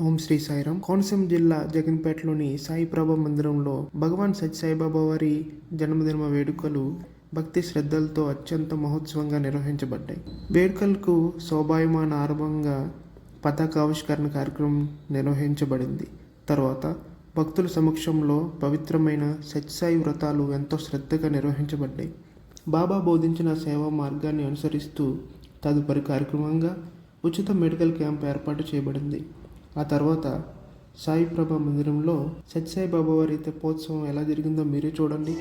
ఓం శ్రీ సాయిరాం. కోనసీమ జిల్లా జగన్పేటలోని సాయి ప్రభా మందిరంలో భగవాన్ సత్యసాయిబాబా వారి జన్మదిన వేడుకలు భక్తి శ్రద్ధలతో అత్యంత మహోత్సవంగా నిర్వహించబడ్డాయి. వేడుకలకు శోభాయమాన ఆరంభంగా పతాకావిష్కరణ కార్యక్రమం నిర్వహించబడింది. తర్వాత భక్తుల సమక్షంలో పవిత్రమైన సత్యసాయి వ్రతాలు ఎంతో శ్రద్ధగా నిర్వహించబడ్డాయి. బాబా బోధించిన సేవా మార్గాన్ని అనుసరిస్తూ తదుపరి కార్యక్రమంగా ఉచిత మెడికల్ క్యాంప్ ఏర్పాటు చేయబడింది. ఆ తర్వాత సాయి ప్రభా మందిరంలో సత్యసాయి బాబా వారి తెప్పోత్సవం ఎలా జరిగిందో మీరే చూడండి.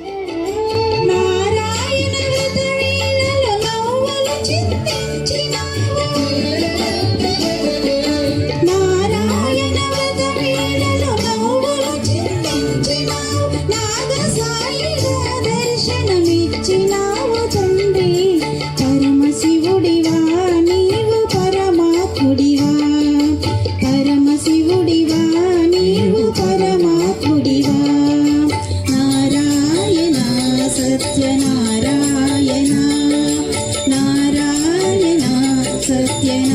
సత్యనారాయణ నారాయణ సత్య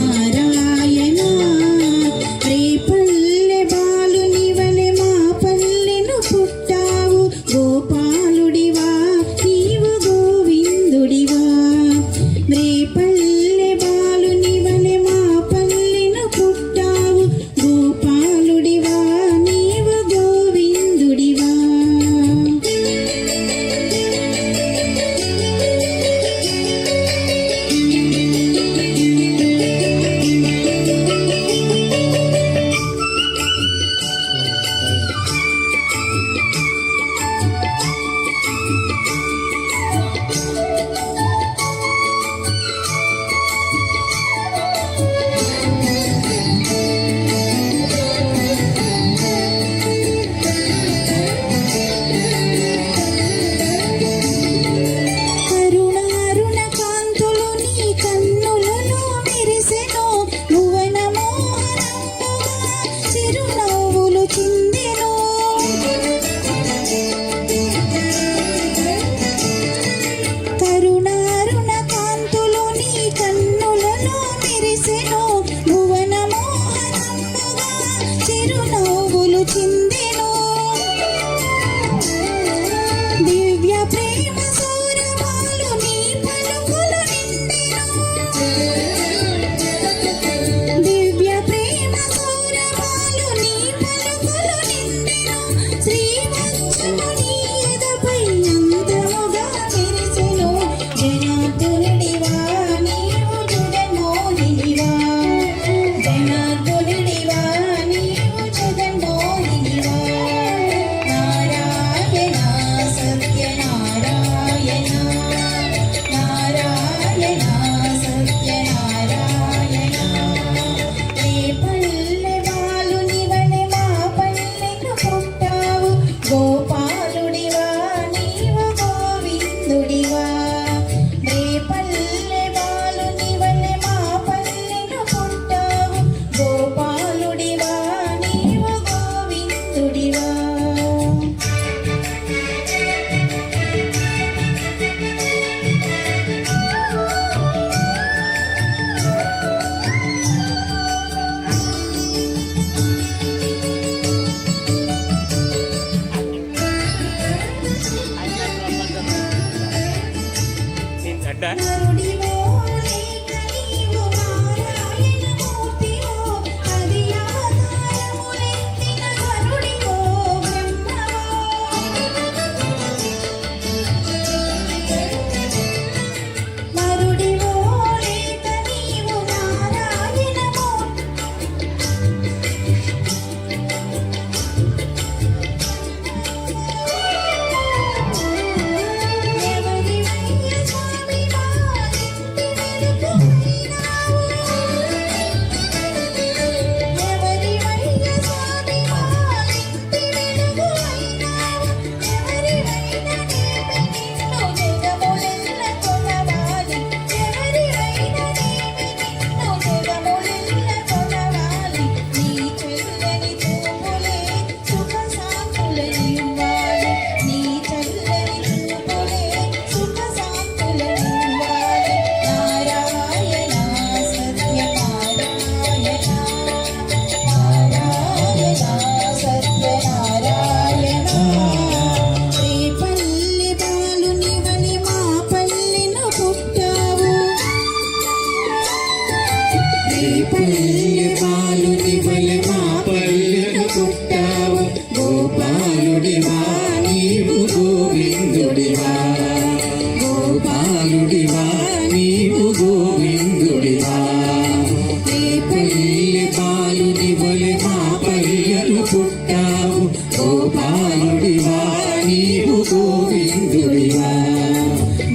పాపయ్యను పుట్టావు గోపాలుడివా నీవు గోవిందుడివా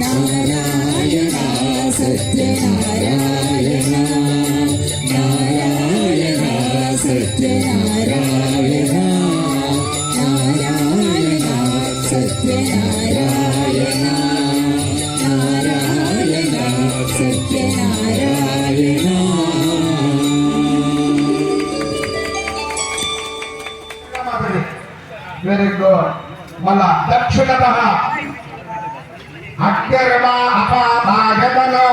నారాయణ సత్యనారాయణ నారాయణ సత్యనారాయణ నారాయణ సత్యనారాయణ నారాయణ సత్యనారాయణ. Very good. మళ్ళా దక్షిణత అగ్రమా అపాభాగమనో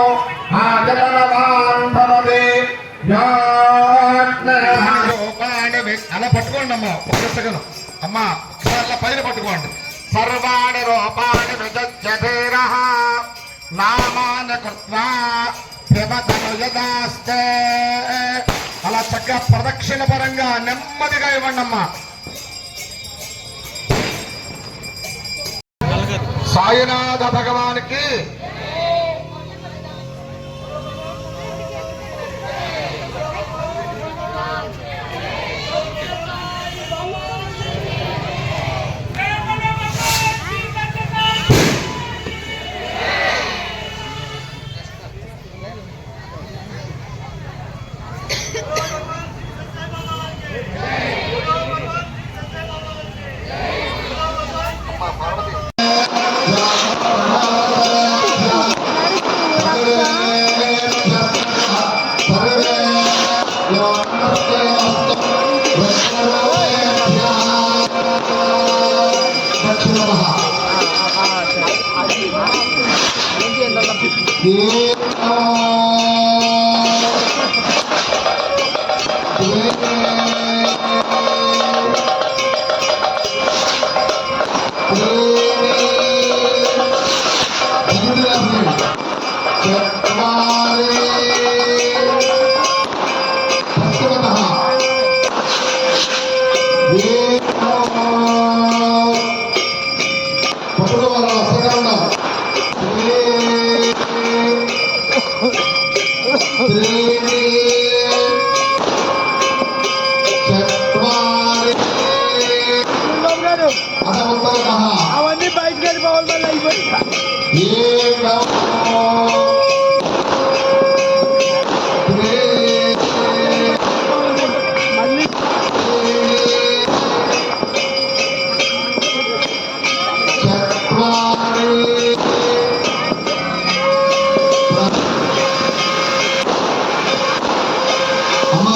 ఆగమనవాన్ భవతి అలా పట్టుకోండి అమ్మా పుస్తకం అమ్మా అలా పైన పట్టుకోండి. సర్వాణి రూపాణి విజజ్జధీరః నామాని కృత్వా పిబతను యదాస్తే. అలా చక్కగా ప్రదక్షిణ పరంగా నెమ్మదిగా ఇవ్వండి అమ్మా. సాయినాథ భగవానికి అవన్నీ బయటకు వెళ్ళిపోవాలి మళ్ళీ అయిపోయి మళ్ళీ అమ్మా